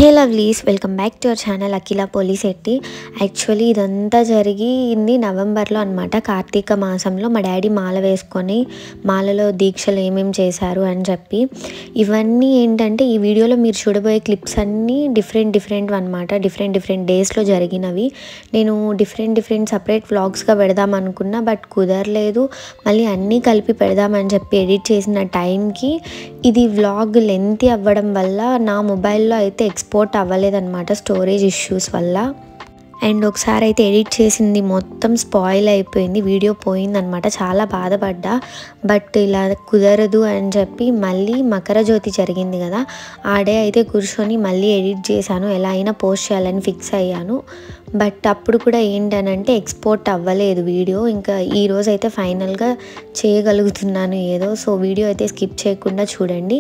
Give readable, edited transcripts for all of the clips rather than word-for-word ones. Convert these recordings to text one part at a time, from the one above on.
Hey lovelies, welcome back to our channel Akhila Polishetty. Actually ఇదంతా జరిగింది నవంబర్లో అనమాట. కార్తీక మాసంలో మా డాడీ మాల వేసుకొని మాలలో దీక్షలు ఏమేమి చేశారు అని చెప్పి ఇవన్నీ ఏంటంటే ఈ వీడియోలో మీరు చూడబోయే క్లిప్స్ అన్నీ డిఫరెంట్ అనమాట. డిఫరెంట్ డేస్లో జరిగినవి. నేను డిఫరెంట్ సపరేట్ వ్లాగ్స్గా పెడదాం అనుకున్నా, బట్ కుదరలేదు. మళ్ళీ అన్నీ కలిపి పెడదామని చెప్పి ఎడిట్ చేసిన టైంకి ఇది వ్లాగ్ లెంతీ అవ్వడం వల్ల నా మొబైల్లో అయితే ఎక్స్పోర్ట్ అవ్వలేదన్నమాట, స్టోరేజ్ ఇష్యూస్ వల్ల. అండ్ ఒకసారి అయితే ఎడిట్ చేసింది మొత్తం స్పాయిల్ అయిపోయింది, వీడియో పోయిందనమాట. చాలా బాధపడ్డా. బట్ ఇలా కుదరదు అని చెప్పి మళ్ళీ మకర జ్యోతి జరిగింది కదా, ఆ డే అయితే కూర్చొని మళ్ళీ ఎడిట్ చేశాను. ఎలా అయినా పోస్ట్ చేయాలని ఫిక్స్ అయ్యాను. బట్ అప్పుడు కూడా ఏంటనంటే ఎక్స్పోర్ట్ అవ్వలేదు వీడియో. ఇంకా ఈరోజు అయితే ఫైనల్గా చేయగలుగుతున్నాను ఏదో. సో వీడియో అయితే స్కిప్ చేయకుండా చూడండి.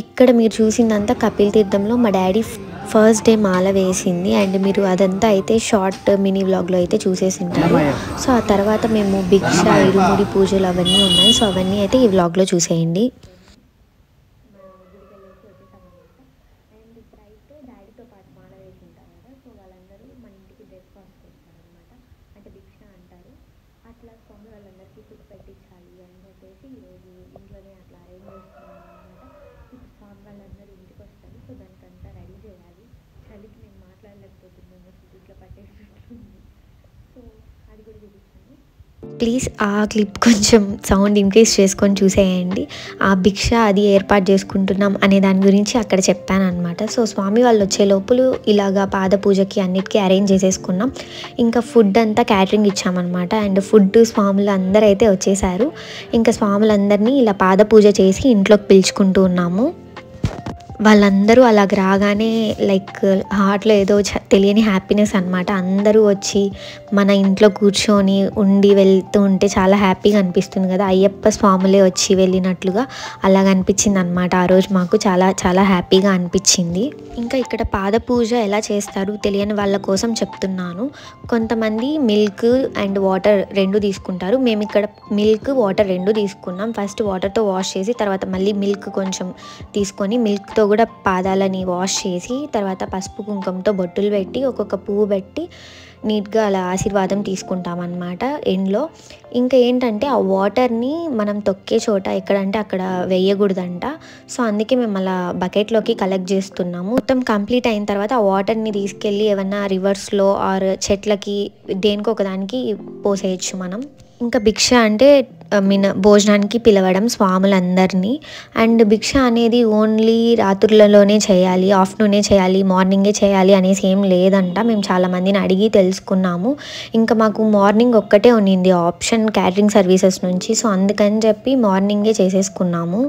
ఇక్కడ మీరు చూసిందంతా కపిల్ తీర్థంలో మా డాడీ ఫస్ట్ డే మాల వేసింది. అండ్ మీరు అదంతా అయితే షార్ట్ మినీ వ్లాగ్లో అయితే చూసేసి ఉంటారు. సో ఆ తర్వాత మేము భిక్ష, ఇరుముడి పూజలు అవన్నీ ఉన్నాయి. సో అవన్నీ అయితే ఈ వ్లాగ్లో చూసేయండి. ప్లీజ్ ఆ క్లిప్ కొంచెం సౌండ్ ఇంక్రీజ్ చేసుకొని చూసేయండి. ఆ భిక్ష అది ఏర్పాటు చేసుకుంటున్నాం అనే దాని గురించి అక్కడ చెప్పాను అనమాట. సో స్వామి వాళ్ళు వచ్చే లోపల ఇలాగా పాద పూజకి అన్నిటికీ అరేంజ్ చేసేసుకున్నాం. ఇంకా ఫుడ్ అంతా క్యాటరింగ్ ఇచ్చామన్నమాట. అండ్ ఫుడ్ స్వాములు అందరూ అయితే వచ్చేసారు. ఇంకా స్వాములందరినీ ఇలా పాద పూజ చేసి ఇంట్లోకి పిలుచుకుంటూ ఉన్నాము. వాళ్ళందరూ అలాగ రాగానే లైక్ హార్ట్లో ఏదో తెలియని హ్యాపీనెస్ అనమాట. అందరూ వచ్చి మన ఇంట్లో కూర్చొని ఉండి వెళ్తూ ఉంటే చాలా హ్యాపీగా అనిపిస్తుంది కదా, అయ్యప్ప స్వాములే వచ్చి వెళ్ళినట్లుగా అలాగ అనిపించింది అనమాట. ఆ రోజు మాకు చాలా హ్యాపీగా అనిపించింది. ఇంకా ఇక్కడ పాద పూజ ఎలా చేస్తారు తెలియని వాళ్ళ కోసం చెప్తున్నాను. కొంతమంది మిల్క్ అండ్ వాటర్ రెండు తీసుకుంటారు. మేము ఇక్కడ మిల్క్ వాటర్ రెండు తీసుకున్నాం. ఫస్ట్ వాటర్తో వాష్ చేసి తర్వాత మళ్ళీ మిల్క్ కొంచెం తీసుకొని మిల్క్తో కూడా పాదాలని వాష్ చేసి తర్వాత పసుపు కుంకుమతో బొట్టులు పెట్టి ఒక్కొక్క పువ్వు పెట్టి నీట్గా అలా ఆశీర్వాదం తీసుకుంటామన్నమాట ఎండ్లో. ఇంకా ఏంటంటే ఆ వాటర్ని మనం తొక్కే చోట ఎక్కడంటే అక్కడ వేయకూడదంట. సో అందుకే మేము అలా బకెట్లోకి కలెక్ట్ చేస్తున్నాము. మొత్తం కంప్లీట్ అయిన తర్వాత ఆ వాటర్ని తీసుకెళ్ళి ఏమన్నా రివర్స్లో ఆర్ చెట్లకి దేనికో ఒకదానికి పోసేయచ్చు మనం. ఇంకా భిక్ష అంటే భోజనానికి పిలవడం స్వాములందరినీ. అండ్ భిక్ష అనేది ఓన్లీ రాత్రులలోనే చేయాలి, ఆఫ్టర్నూనే చేయాలి, మార్నింగే చేయాలి అనేసి ఏం లేదంట. మేము చాలామందిని అడిగి తెలుసుకున్నాము. ఇంకా మాకు మార్నింగ్ ఒక్కటే ఉన్నింది ఆప్షన్ క్యాటరింగ్ సర్వీసెస్ నుంచి. సో అందుకని చెప్పి మార్నింగే చేసేసుకున్నాము.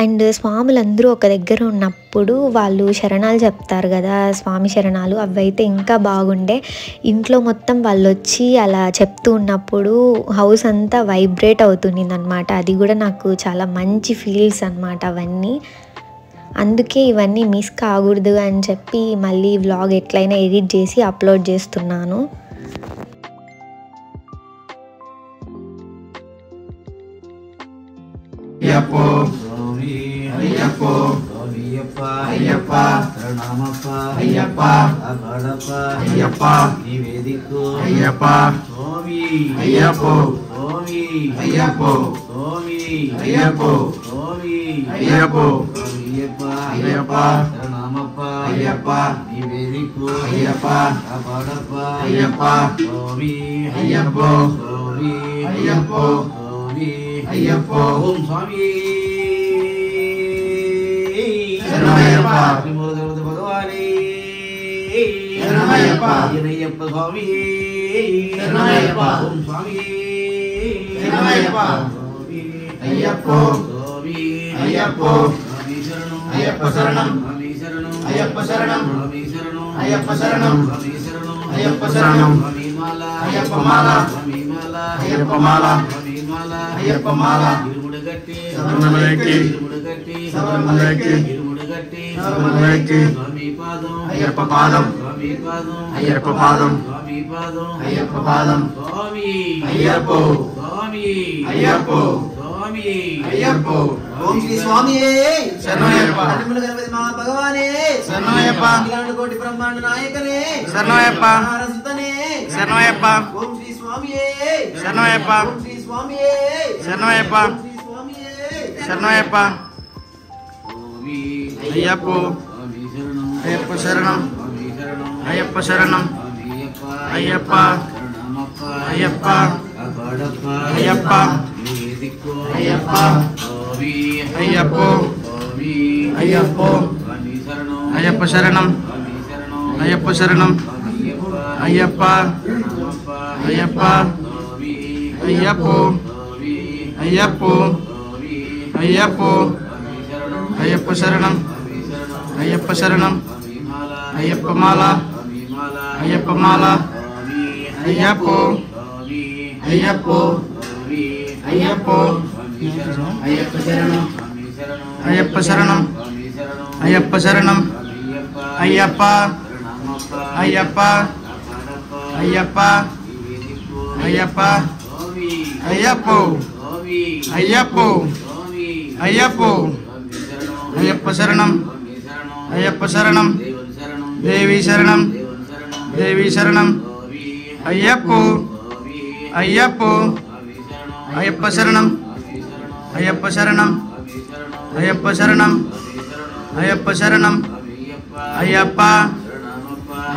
అండ్ స్వాములందరూ ఒక దగ్గర ఉన్నప్పుడు వాళ్ళు శరణాలు చెప్తారు కదా, స్వామి శరణాలు, అవైతే ఇంకా బాగుండే. ఇంట్లో మొత్తం వాళ్ళు వచ్చి అలా చెప్తూ ఉన్నప్పుడు హౌస్ అంతా వైబ్రేట్ అవుతుంది అనమాట. అది కూడా నాకు చాలా మంచి ఫీల్స్ అనమాట అవన్నీ. అందుకే ఇవన్నీ మిస్ కాకూడదు అని చెప్పి మళ్ళీ వ్లాగ్ ఎట్లయినా ఎడిట్ చేసి అప్లోడ్ చేస్తున్నాను. అయ్యప్పో అయ్యప్ప అయ్యప్ప ప్రణామప్ప అయ్యప్ప అగడప్ప అయ్యప్ప నివేదికు అయ్యప్ప స్వామి అయ్యప్పో స్వామి అయ్యప్పో స్వామి అయ్యప్పో స్వామి అయ్యప్పో అయ్యప్ప అయ్యప్ప ప్రణామప్ప అయ్యప్ప నివేదికు అయ్యప్ప అగడప్ప అయ్యప్ప స్వామి అయ్యప్పో స్వామి అయ్యప్పో స్వామి అయ్యప్పో ఓం స్వామి శరణమయ్యప్ప శ్రీమూలదేవత భగవానే శరణమయ్యప్ప అయ్యప్ప స్వామి శరణమయ్యప్ప ఓం స్వామి శరణమయ్యప్ప అయ్యప్పో స్వామి అయ్యప్పో స్వామి శరణం అయ్యప్ప శరణం స్వామి శరణం అయ్యప్ప శరణం స్వామి శరణం అయ్యప్ప శరణం స్వామి శరణం అయ్యప్ప శరణం స్వామి మాల అయ్యప్ప మాల స్వామి మాల అయ్యప్ప మాల స్వామి మాల అయ్యప్ప మాల ఇరుముడి గట్టి శరణమయ్యకి ఇరుముడి గట్టి శరణమయ్యకి స్వామి పాదం అయ్యప్ప పాదం స్వామి పాదం అయ్యప్ప పాదం స్వామి పాదం అయ్యప్ప పాదం స్వామి అయ్యప్పో స్వామి అయ్యప్పో స్వామి స్వామియే అయ్యప్ప ఓం శ్రీ స్వామియే శరణమయ్యప్ప అన్నముల గణపతి మహా భగవానే శరణమయ్యప్ప అఖిలాండ కోటి బ్రహ్మాండ నాయకనే శరణమయ్యప్ప నారసుతనే శరణమయ్యప్ప ఓం శ్రీ స్వామియే శరణమయ్యప్ప ఓం శ్రీ స్వామియే శరణమయ్యప్ప ఓం శ్రీ స్వామియే శరణమయ్యప్ప స్వామి అయ్యప్ప స్వామి శరణం అయ్యప్ప శరణం స్వామి శరణం అయ్యప్ప శరణం అయ్యప్ప అయ్యప్ప శరణమప్ప అయ్యప్ప కాపాడప్ప అయ్యప్ప ఏ దిక్కు అయ్యప్ప స్వామి అయ్యప్ప స్వామి అయ్యప్ప స్వామి శరణం అయ్యప్ప శరణం స్వామి శరణం అయ్యప్ప శరణం అయ్యప్ప అయ్యప్ప శరణమప్ప అయ్యప్ప స్వామి అయ్యప్ప స్వామి అయ్యప్ప స్వామి అయ్యప్ప స్వామి శరణం అయ్యప్ప శరణం స్వామి శరణం అయ్యప్ప శరణం స్వామి మాల అయ్యప్ప మాల స్వామి మాల అయ్యప్ప మాల స్వామి అయ్యప్ప స్వామి అయ్యప్ప స్వామి అయ్యప్ప స్వామి శరణం అయ్యప్ప శరణం స్వామి శరణం అయ్యప్ప శరణం స్వామి శరణం అయ్యప్ప శరణం అయ్యప్ప అయ్యప్ప శరణమప్ప అయ్యప్ప కాపాడప్ప అయ్యప్ప అయ్యప్ప అయ్యప్ప అయ్యప్ప అయ్యప్ప శరణం అయ్యప్ప శరణం దేవి శరణం దేవి శరణం అయ్యప్ప అయ్యప్ప అయ్యప్ప శరణం అయ్యప్ప శరణం అయ్యప్ప శరణం అయ్యప్ప శరణం అయ్యప్ప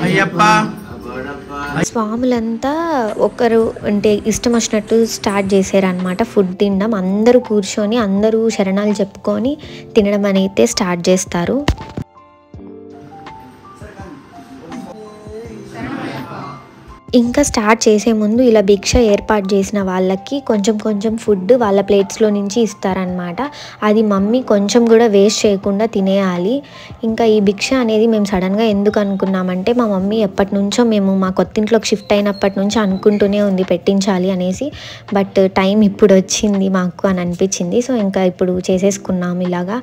అయ్యప్ప స్వాములంతా ఒకరు అంటే ఇష్టం వచ్చినట్టు స్టార్ట్ చేశారనమాట. ఫుడ్ తినడం, అందరూ కూర్చొని అందరూ శరణాలు చెప్పుకొని తినడం అనేది స్టార్ట్ చేస్తారు. ఇంకా స్టార్ట్ చేసే ముందు ఇలా భిక్ష ఏర్పాటు చేసిన వాళ్ళకి కొంచెం కొంచెం ఫుడ్ వాళ్ళ ప్లేట్స్లో నుంచి ఇస్తారనమాట. అది మమ్మీ కొంచెం కూడా వేస్ట్ చేయకుండా తినేయాలి. ఇంకా ఈ భిక్ష అనేది మేము సడన్గా ఎందుకు అనుకున్నామంటే, మా మమ్మీ ఎప్పటి నుంచో మేము మా కొత్తింట్లోకి షిఫ్ట్ అయినప్పటి నుంచి అనుకుంటూనే ఉంది పెట్టించాలి అనేసి. బట్ టైం ఇప్పుడు వచ్చింది మాకు అని అనిపించింది. సో ఇంకా ఇప్పుడు చేసేసుకున్నాము ఇలాగా.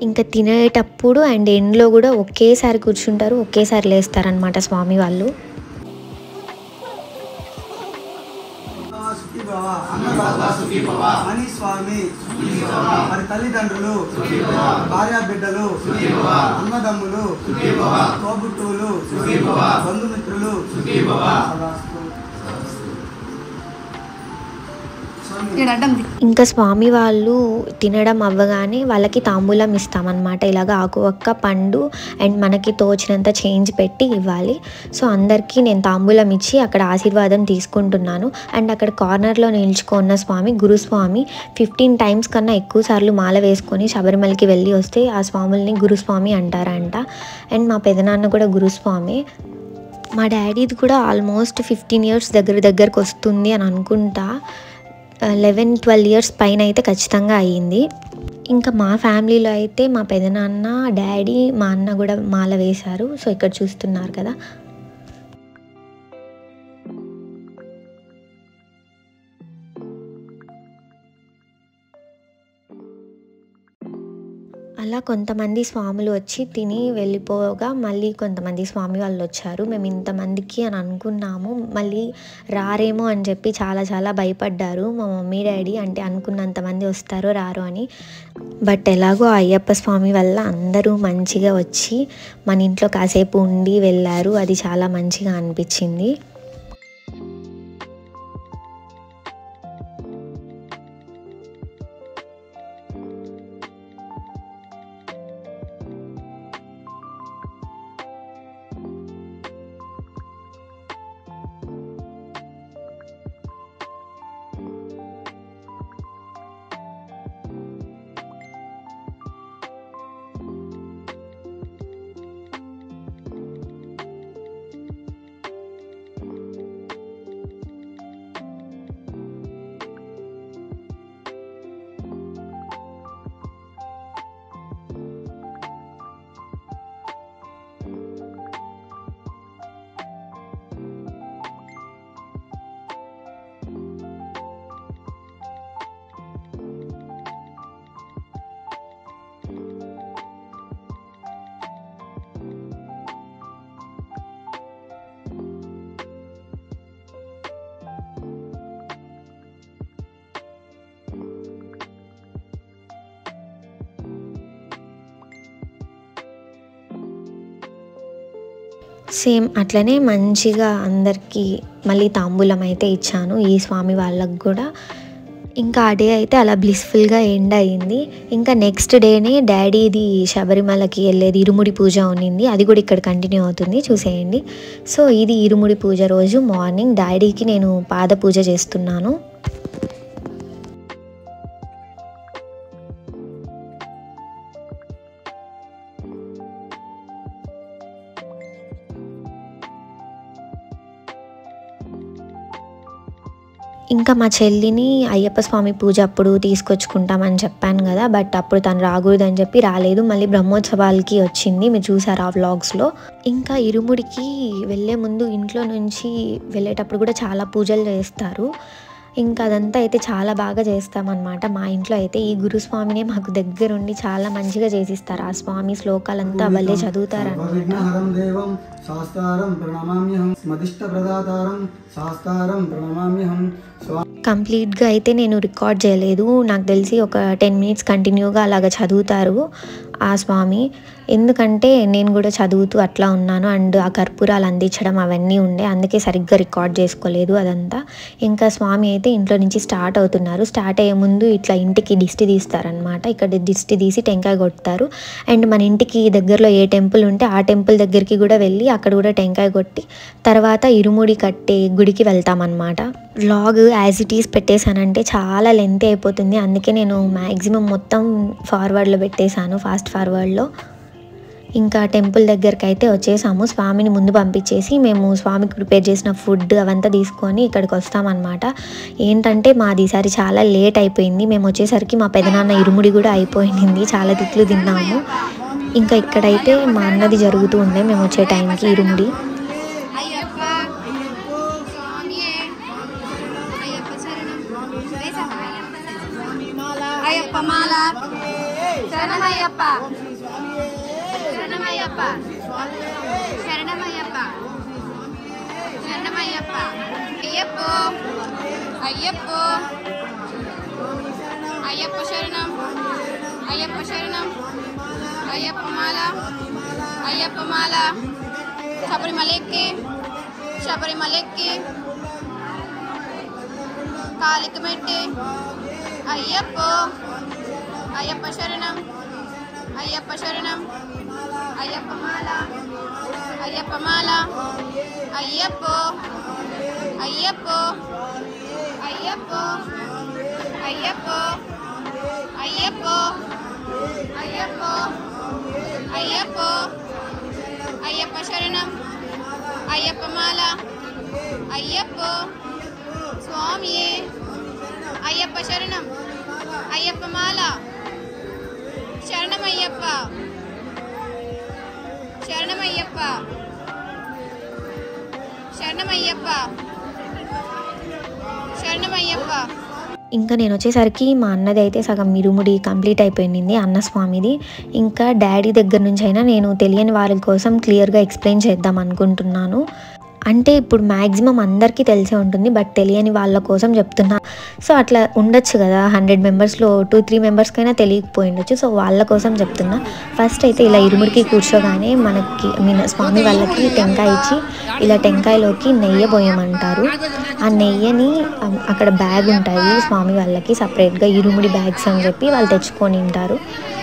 ఇంకా తినేటప్పుడు అండ్ ఎండ్లో కూడా ఒకేసారి కూర్చుంటారు, ఒకేసారి లేస్తారనమాట స్వామి వాళ్ళు. అని స్వామి మరి తల్లిదండ్రులు, భార్యా బిడ్డలు, అన్నదమ్ములు, తోబుట్టువులు, బంధుమిత్రులు ఇంకా స్వామి వాళ్ళు తినడం అవ్వగానే వాళ్ళకి తాంబూలం ఇస్తామన్నమాట. ఇలాగ ఆకు ఒక్క పండు అండ్ మనకి తోచినంత చేంజ్ పెట్టి ఇవ్వాలి. సో అందరికీ నేను తాంబూలం ఇచ్చి అక్కడ ఆశీర్వాదం తీసుకుంటున్నాను. అండ్ అక్కడ కార్నర్లో నిల్చుకున్న స్వామి గురుస్వామి 15 times కన్నా ఎక్కువ సార్లు మాల వేసుకొని శబరిమలకి వెళ్ళి వస్తే ఆ స్వాముల్ని గురుస్వామి అంటారంట. అండ్ మా పెదనాన్న కూడా గురుస్వామి. మా డాడీది కూడా ఆల్మోస్ట్ 15 years దగ్గరకు వస్తుంది అని అనుకుంటా. 11-12 years పైన అయితే ఖచ్చితంగా అయ్యింది. ఇంకా మా ఫ్యామిలీలో అయితే మా పెదనాన్న, డాడీ, మా అన్న కూడా మాల వేశారు. సో ఇక్కడ చూస్తున్నారు కదా. అలా కొంతమంది స్వాములు వచ్చి తిని వెళ్ళిపోగా మళ్ళీ కొంతమంది స్వామి వాళ్ళు వచ్చారు. మేము ఇంతమందికి అని అనుకున్నాము, మళ్ళీ రారేమో అని చెప్పి చాలా భయపడ్డారు మా మమ్మీ డాడీ. అంటే అనుకున్నంతమంది వస్తారో రారో అని. బట్ ఎలాగో అయ్యప్ప స్వామి వల్ల అందరూ మంచిగా వచ్చి మన ఇంట్లో కాసేపు ఉండి వెళ్ళారు. అది చాలా మంచిగా అనిపించింది. సేమ్ అట్లనే మంచిగా అందరికీ మళ్ళీ తాంబూలం అయితే ఇచ్చాను ఈ స్వామి వాళ్ళకు కూడా. ఇంకా ఆ డే అయితే అలా బ్లిస్ఫుల్గా ఎండ్ అయ్యింది. ఇంకా నెక్స్ట్ డేనే డాడీది శబరిమలకి వెళ్ళేది ఇరుముడి పూజ ఉన్నింది, అది కూడా ఇక్కడ కంటిన్యూ అవుతుంది చూసేయండి. సో ఇది ఇరుముడి పూజ రోజు మార్నింగ్ డాడీకి నేను పాద పూజ చేస్తున్నాను. ఇంకా మా చెల్లిని అయ్యప్ప స్వామి పూజ అప్పుడు తీసుకొచ్చుకుంటామని చెప్పాను కదా, బట్ అప్పుడు తను రాకూడదని చెప్పి రాలేదు. మళ్ళీ బ్రహ్మోత్సవాలకి వచ్చింది, మీరు చూసారు ఆ వ్లాగ్స్లో. ఇంకా ఇరుముడికి వెళ్ళే ముందు ఇంట్లో నుంచి వెళ్ళేటప్పుడు కూడా చాలా పూజలు చేస్తారు. ఇంకా అదంతా అయితే చాలా బాగా చేస్తామన్నమాట మా ఇంట్లో అయితే. ఈ గురుస్వామినే మాకు దగ్గరుండి చాలా మంచిగా చేసిస్తారు. ఆ స్వామి శ్లోకాలంతా భలే చదువుతారన్నమాట. కంప్లీట్గా అయితే నేను రికార్డ్ చేయలేదు, నాకు తెలిసి ఒక 10 minutes కంటిన్యూగా అలాగ చదువుతారు ఆ స్వామి. ఎందుకంటే నేను కూడా చదువుతూ అట్లా ఉన్నాను అండ్ ఆ కర్పూరాలు అందించడం అవన్నీ ఉండే, అందుకే సరిగ్గా రికార్డ్ చేసుకోలేదు అదంతా. ఇంకా స్వామి అయితే ఇంట్లో నుంచి స్టార్ట్ అవుతున్నారు. స్టార్ట్ అయ్యే ముందు ఇట్లా ఇంటికి దిష్టి తీస్తారనమాట. ఇక్కడ దిష్టి తీసి టెంకాయ కొడతారు. అండ్ మన ఇంటికి దగ్గరలో ఏ టెంపుల్ ఉంటే ఆ టెంపుల్ దగ్గరికి కూడా వెళ్ళి అక్కడ కూడా టెంకాయ కొట్టి తర్వాత ఇరుముడి కట్టే గుడికి వెళ్తామన్నమాట. వ్లాగ్ యాజ్ ఇట్ ఈస్ పెట్టేశానంటే చాలా లెంత్ అయిపోతుంది, అందుకే నేను మ్యాక్సిమం మొత్తం ఫార్వర్డ్లో పెట్టేశాను, ఫాస్ట్ ఫార్వర్డ్లో. ఇంకా టెంపుల్ దగ్గరికి అయితే వచ్చేసాము. స్వామిని ముందు పంపించేసి మేము స్వామికి ప్రిపేర్ చేసిన ఫుడ్ అవంతా తీసుకొని ఇక్కడికి వస్తామన్నమాట. ఏంటంటే మాది ఈసారి చాలా లేట్ అయిపోయింది, మేము వచ్చేసరికి మా పెదనాన్న ఇరుముడి కూడా అయిపోయింది, చాలా తిట్లు తిన్నాము. ఇంకా ఇక్కడైతే మా అన్నది జరుగుతూ ఉండే మేము వచ్చే టైంకి ఇరుముడి. అయ్యప్పమాల శరణమయ్యప్ప శరణమయ్యప్ప శరణమయ్యప్ప శరణమయ్యప్ప అయ్యప్పో అయ్యప్పో అయ్యప్ప శరణం అయ్యప్ప శరణం అయ్యప్పమాల అయ్యప్పమాల శబరిమలెక్కి శబరిమలెక్కి కాలికి పెట్టి అయ్యప్పో అయ్యప్ప శరణం అయ్యప్ప శరణం అయ్యప్పమాల అయ్యప్పమాల అయ్యప్పో అయ్యప్పో అయ్యప్పో అయ్యప్పో అయ్యప్పో అయ్యప్పో అయ్యప్పో అయ్యప్ప శరణం అయ్యప్పమాల అయ్యప్పో స్వామియే అయ్యప్ప శరణం అయ్యప్పమాల శరణమయ్యప్ప శరణమయ్యప్ప శరణమయ్యప్ప శరణమయ్యప్ప. ఇంకా నేను వచ్చేసరికి మా అన్నది అయితే సగం ఇరుముడి కంప్లీట్ అయిపోయింది అన్న స్వామిది. ఇంకా డాడీ దగ్గర నుంచి అయినా నేను తెలియని వారి కోసం క్లియర్గా ఎక్స్ప్లెయిన్ చేద్దాం అనుకుంటున్నాను. అంటే ఇప్పుడు మ్యాక్సిమం అందరికీ తెలిసే ఉంటుంది, బట్ తెలియని వాళ్ళ కోసం చెప్తున్నా. సో అట్లా ఉండొచ్చు కదా, 100 మెంబర్స్లో 2-3 మెంబర్స్కైనా తెలియకపోయి ఉండొచ్చు, సో వాళ్ళ కోసం చెప్తున్నా. ఫస్ట్ అయితే ఇలా ఇరుముడికి కూర్చోగానే మనకి స్వామి వాళ్ళకి టెంకాయ ఇచ్చి ఇలా టెంకాయలోకి నెయ్యి పోయమంటారు. ఆ నెయ్యిని అక్కడ బ్యాగ్ ఉంటుంది స్వామి వాళ్ళకి సపరేట్గా, ఇరుముడి బ్యాగ్స్ అని చెప్పి వాళ్ళు తెచ్చుకొని ఉంటారు.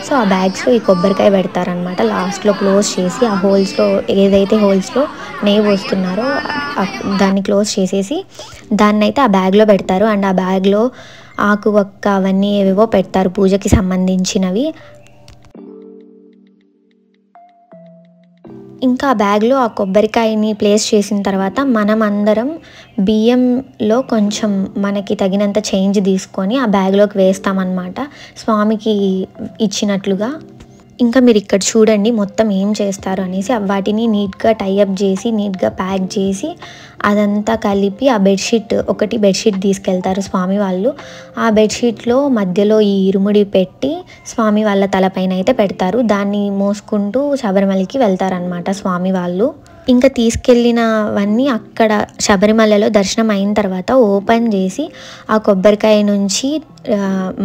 సో ఆ బ్యాగ్స్లో ఈ కొబ్బరికాయ పెడతారనమాట. లాస్ట్లో క్లోజ్ చేసి ఆ హోల్స్లో ఏదైతే హోల్స్లో నెయ్యి పోస్తున్నారో దాన్ని క్లోజ్ చేసేసి దాన్ని అయితే ఆ బ్యాగ్లో పెడతారు. అండ్ ఆ బ్యాగ్లో ఆకు వక్క అవన్నీ ఏవేవో పెడతారు పూజకి సంబంధించినవి. ఇంకా ఆ బ్యాగ్లో ఆ కొబ్బరికాయని ప్లేస్ చేసిన తర్వాత మనం అందరం బియ్యంలో కొంచెం మనకి తగినంత చేంజ్ తీసుకొని ఆ బ్యాగ్లోకి వేస్తామన్నమాట స్వామికి ఇచ్చినట్లుగా. ఇంకా మీరు ఇక్కడ చూడండి మొత్తం ఏం చేస్తారు అనేసి. వాటిని నీట్గా టైఅప్ చేసి నీట్గా ప్యాక్ చేసి అదంతా కలిపి ఆ బెడ్షీట్ తీసుకెళ్తారు స్వామి వాళ్ళు. ఆ బెడ్షీట్లో మధ్యలో ఈ ఇరుముడి పెట్టి స్వామి వాళ్ళ తలపైన అయితే పెడతారు. దాన్ని మోసుకుంటూ శబరిమలకి వెళ్తారనమాట స్వామి వాళ్ళు. ఇంకా తీసుకెళ్ళినవన్నీ అక్కడ శబరిమలలో దర్శనం అయిన తర్వాత ఓపెన్ చేసి ఆ కొబ్బరికాయ నుంచి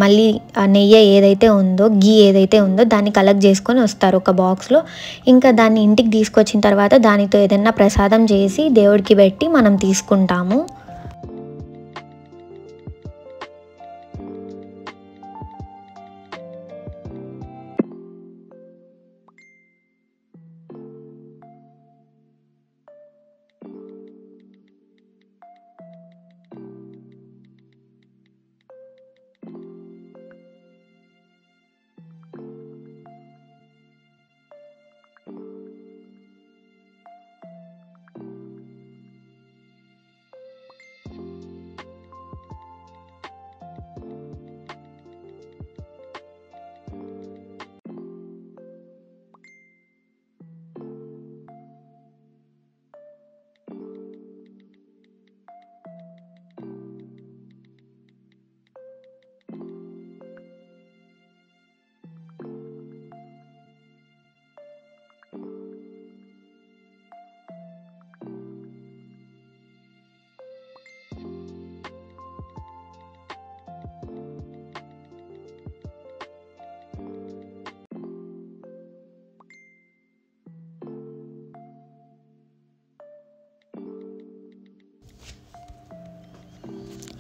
మళ్ళీ ఆ నెయ్యి ఏదైతే ఉందో, గీ ఏదైతే ఉందో దాన్ని కలెక్ట్ చేసుకొని వస్తారు ఒక బాక్స్లో. ఇంకా దాన్ని ఇంటికి తీసుకొచ్చిన తర్వాత దానితో ఏదైనా ప్రసాదం చేసి దేవుడికి పెట్టి మనం తీసుకుంటాము.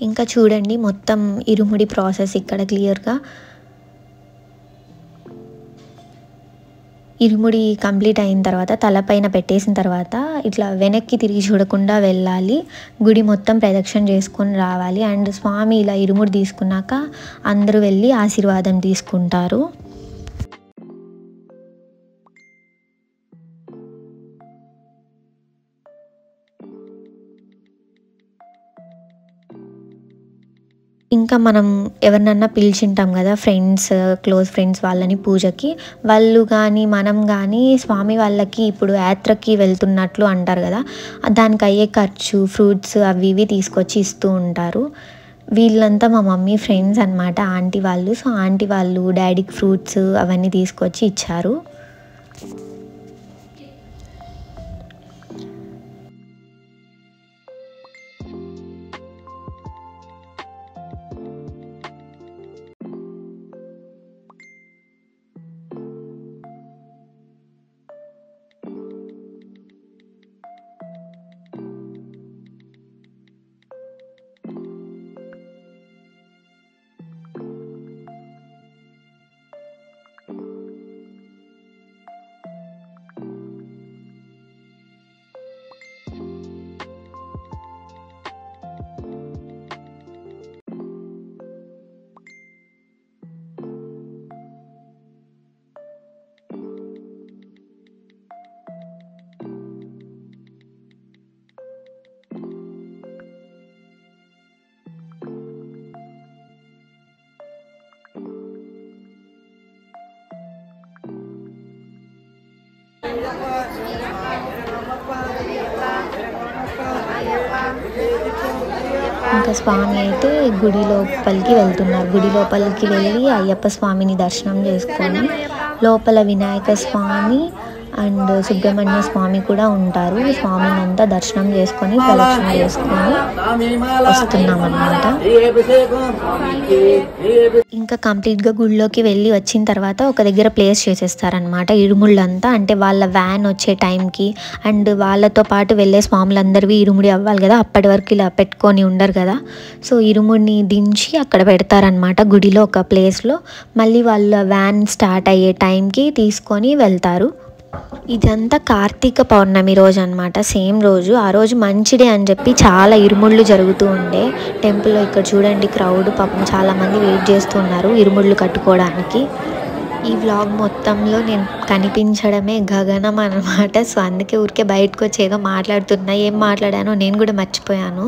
ఇంకా చూడండి మొత్తం ఇరుముడి ప్రాసెస్ ఇక్కడ క్లియర్గా. ఇరుముడి కంప్లీట్ అయిన తర్వాత తలపైన పెట్టేసిన తర్వాత ఇట్లా వెనక్కి తిరిగి చూడకుండా వెళ్ళాలి, గుడి మొత్తం ప్రదక్షిణ చేసుకొని రావాలి. అండ్ స్వామి ఇలా ఇరుముడి తీసుకున్నాక అందరూ వెళ్ళి ఆశీర్వాదం తీసుకుంటారు. ఇంకా మనం ఎవరినన్నా పిలిచింటాం కదా క్లోజ్ ఫ్రెండ్స్ వాళ్ళని పూజకి, వాళ్ళు కానీ మనం కానీ స్వామి వాళ్ళకి ఇప్పుడు యాత్రకి వెళ్తున్నట్లు అంటారు కదా, దానికి అయ్యే ఖర్చు ఫ్రూట్స్ అవి ఇవి తీసుకొచ్చి ఇస్తూ ఉంటారు. వీళ్ళంతా మా మమ్మీ ఫ్రెండ్స్ అనమాట, ఆంటీ వాళ్ళు. సో ఆంటీ వాళ్ళు డాడీకి ఫ్రూట్స్ అవన్నీ తీసుకొచ్చి ఇచ్చారు. ఇంకా స్వామి అయితే గుడి లోపలికి వెళ్తున్నారు. గుడి లోపలికి వెళ్ళి అయ్యప్ప స్వామిని దర్శనం చేసుకొని లోపల వినాయక స్వామి అండ్ సుబ్రహ్మణ్య స్వామి కూడా ఉంటారు. స్వామిని అంతా దర్శనం చేసుకొని ప్రదక్షిణ చేసుకొని వస్తున్నాం అన్నమాట. ఇంకా కంప్లీట్గా గుడిలోకి వెళ్ళి వచ్చిన తర్వాత ఒక దగ్గర ప్లేస్ చేసేస్తారనమాట ఇరుముళ్ళంతా. అంటే వాళ్ళ వ్యాన్ వచ్చే టైంకి అండ్ వాళ్ళతో పాటు వెళ్ళే స్వాములందరివి ఇరుముడి అవ్వాలి కదా, అప్పటి వరకు ఇలా పెట్టుకొని ఉండరు కదా. సో ఇరుముడిని దించి అక్కడ పెడతారనమాట గుడిలో ఒక ప్లేస్లో. మళ్ళీ వాళ్ళ వ్యాన్ స్టార్ట్ అయ్యే టైంకి తీసుకొని వెళ్తారు. ఇదంతా కార్తీక పౌర్ణమి రోజు అనమాట, సేమ్ రోజు. ఆ రోజు మంచి డే అని చెప్పి చాలా ఇరుముళ్ళు జరుగుతూ ఉండే టెంపుల్లో. ఇక్కడ చూడండి క్రౌడ్, పాపం చాలామంది వెయిట్ చేస్తూ ఉన్నారు ఇరుముళ్ళు కట్టుకోవడానికి. ఈ వ్లాగ్ మొత్తంలో నేను కనిపించడమే గగనం అన్నమాట. సో అందుకే ఊరికే బయటకు వచ్చి ఏదో మాట్లాడుతున్నా, ఏం మాట్లాడానో నేను కూడా మర్చిపోయాను.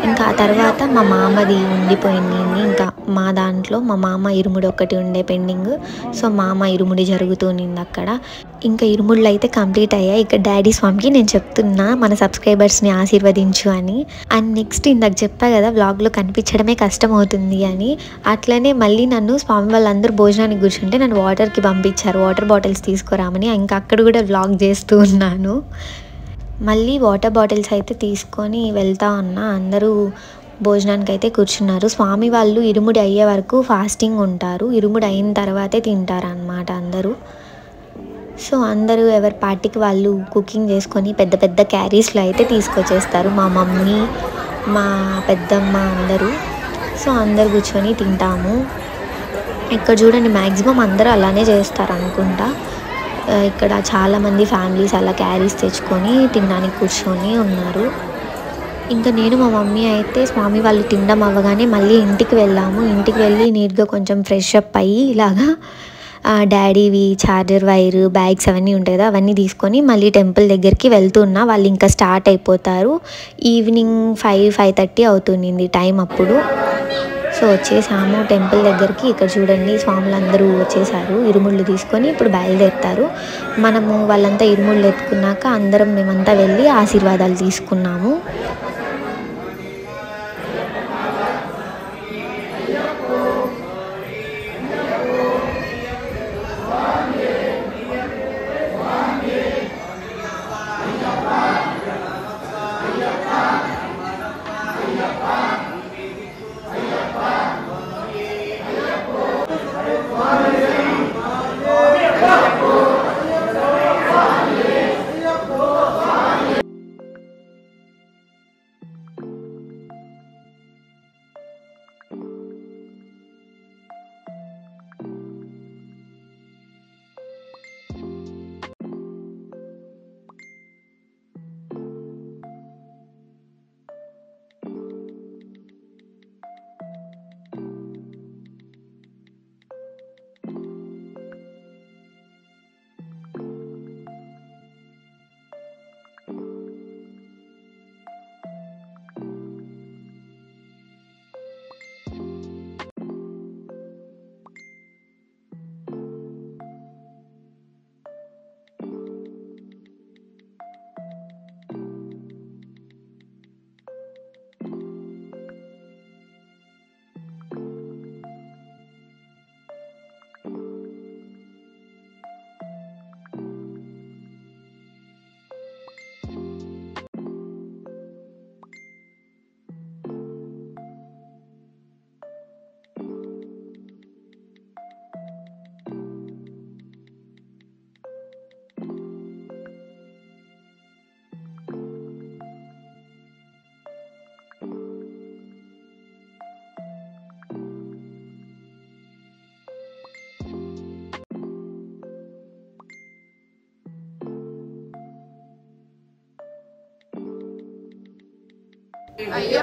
ఇంకా ఆ తర్వాత మా మామది ఉండిపోయింది. ఇంకా మా దాంట్లో మా మామ ఇరుముడి ఒకటి ఉండే పెండింగ్. సో మామ ఇరుముడి జరుగుతుంది అక్కడ. ఇంకా ఇరుముళ్ళు అయితే కంప్లీట్ అయ్యాయి. ఇక డాడీ స్వామికి నేను చెప్తున్నా మన సబ్స్క్రైబర్స్ని ఆశీర్వదించు అని. అండ్ నెక్స్ట్ ఇందాక చెప్పా కదా వ్లాగ్లో కనిపించడమే కష్టం అవుతుంది అని. అట్లనే మళ్ళీ నన్ను స్వామి వాళ్ళందరూ భోజనానికి కూర్చుంటే నన్ను వాటర్కి పంపించారు, వాటర్ బాటిల్స్ తీసుకురామని. ఇంకా అక్కడ కూడా వ్లాగ్ చేస్తూ ఉన్నాను. మళ్ళీ వాటర్ బాటిల్స్ అయితే తీసుకొని వెళ్తా ఉన్నా. అందరూ భోజనానికి అయితే కూర్చున్నారు. స్వామి వాళ్ళు ఇరుముడి అయ్యే వరకు ఫాస్టింగ్ ఉంటారు. ఇరుముడి అయిన తర్వాతే తింటారు అన్నమాట అందరూ. సో అందరూ ఎవరి పార్టీకి వాళ్ళు కుకింగ్ చేసుకొని పెద్ద పెద్ద క్యారీస్లో అయితే తీసుకొచ్చేస్తారు. మా మమ్మీ, మా పెద్దమ్మ అందరూ. సో అందరు కూర్చొని తింటాము. ఇక్కడ చూడండి మ్యాక్సిమం అందరూ అలానే చేస్తారు అనుకుంటా. ఇక్కడ చాలామంది ఫ్యామిలీస్ అలా క్యారీస్ తెచ్చుకొని తినడానికి కూర్చొని ఉన్నారు. ఇంకా నేను మా మమ్మీ అయితే స్వామి వాళ్ళు తినడం అవ్వగానే మళ్ళీ ఇంటికి వెళ్ళాము. ఇంటికి వెళ్ళి నీట్గా కొంచెం ఫ్రెష్ అప్ అయ్యి ఇలాగా డాడీవి ఛార్జర్ వైర్ బ్యాగ్స్ అవన్నీ ఉంటాయి కదా, అవన్నీ తీసుకొని మళ్ళీ టెంపుల్ దగ్గరికి వెళ్తున్నా. వాళ్ళు ఇంకా స్టార్ట్ అయిపోతారు. ఈవినింగ్ 5-5:30 అవుతుంది టైం అప్పుడు. సో వచ్చేసాము టెంపుల్ దగ్గరికి. ఇక్కడ చూడండి స్వాములు అందరూ వచ్చేసారు ఇరుముళ్ళు తీసుకొని. ఇప్పుడు బయలుదేరుతారు. మనము వాళ్ళంతా ఇరుముళ్ళు ఎత్తుకున్నాక అందరం మేమంతా వెళ్ళి ఆశీర్వాదాలు తీసుకున్నాము.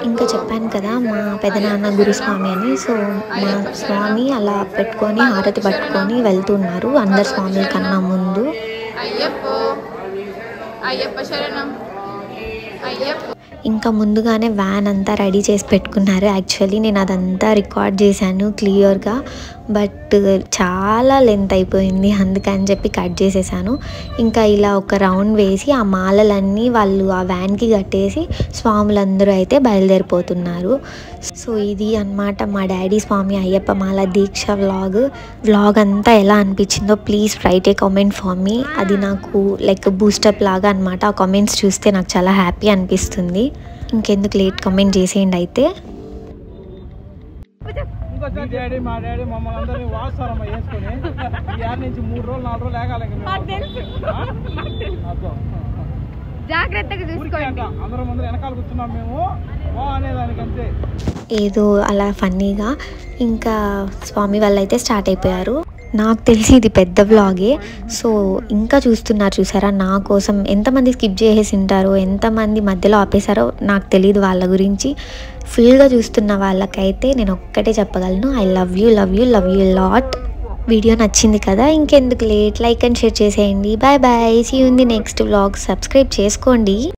ఇంకా చెప్పాను కదా మా పెదనాన్న గురుస్వామి అని. సో మా స్వామి అలా పెట్టుకొని హారతి పట్టుకొని వెళ్తున్నారు అందరు స్వాముల కన్నా ముందు. ఇంకా ముందుగానే వ్యాన్ అంతా రెడీ చేసి పెట్టుకున్నారు. యాక్చువల్లీ నేను అదంతా రికార్డ్ చేశాను క్లియర్గా, బట్ చాలా లెంత్ అయిపోయింది అందుకని చెప్పి కట్ చేసేసాను. ఇంకా ఇలా ఒక రౌండ్ వేసి ఆ మాలలన్నీ వాళ్ళు ఆ వ్యాన్కి కట్టేసి స్వాములందరూ అయితే బయలుదేరిపోతున్నారు. సో ఇది అన్నమాట మా డాడీ స్వామి అయ్యప్ప మాల దీక్ష వ్లాగ్ అంతా ఎలా అనిపించిందో please right A comment for me. అది నాకు లైక్ బూస్టప్ లాగా అనమాట. ఆ కామెంట్స్ చూస్తే నాకు చాలా హ్యాపీ అనిపిస్తుంది. ఇంకెందుకు లేట్ కామెంట్ చేసేయండి అయితే. మా డాడీ మమ్మల్ని అందరినీ వాస్తారమ్మా వేసుకొని ఈ యాడ్ నుంచి 3 రోజులు 4 రోజులు లేగాలి. జాగ్రత్తగా చూసుకోండి. అందరం ముందు వెనకాల కూర్చున్నాం మేము అనేదానికంతే. ఏదో అలా ఫన్నీగా ఇంకా స్వామి వాళ్ళు అయితే స్టార్ట్ అయిపోయారు. నాకు తెలిసి ఇది పెద్ద వ్లాగే. సో ఇంకా చూసారా నా కోసం ఎంతమంది స్కిప్ చేసేసి ఉంటారో, ఎంతమంది మధ్యలో ఆపేశారో నాకు తెలియదు. వాళ్ళ గురించి ఫుల్గా చూస్తున్న వాళ్ళకైతే నేను ఒక్కటే చెప్పగలను, I love you lot. Video నచ్చింది కదా, ఇంకెందుకు లేట్, లైక్ అండ్ షేర్ చేసేయండి. Bye bye, see you in the next vlog. Subscribe చేసుకోండి.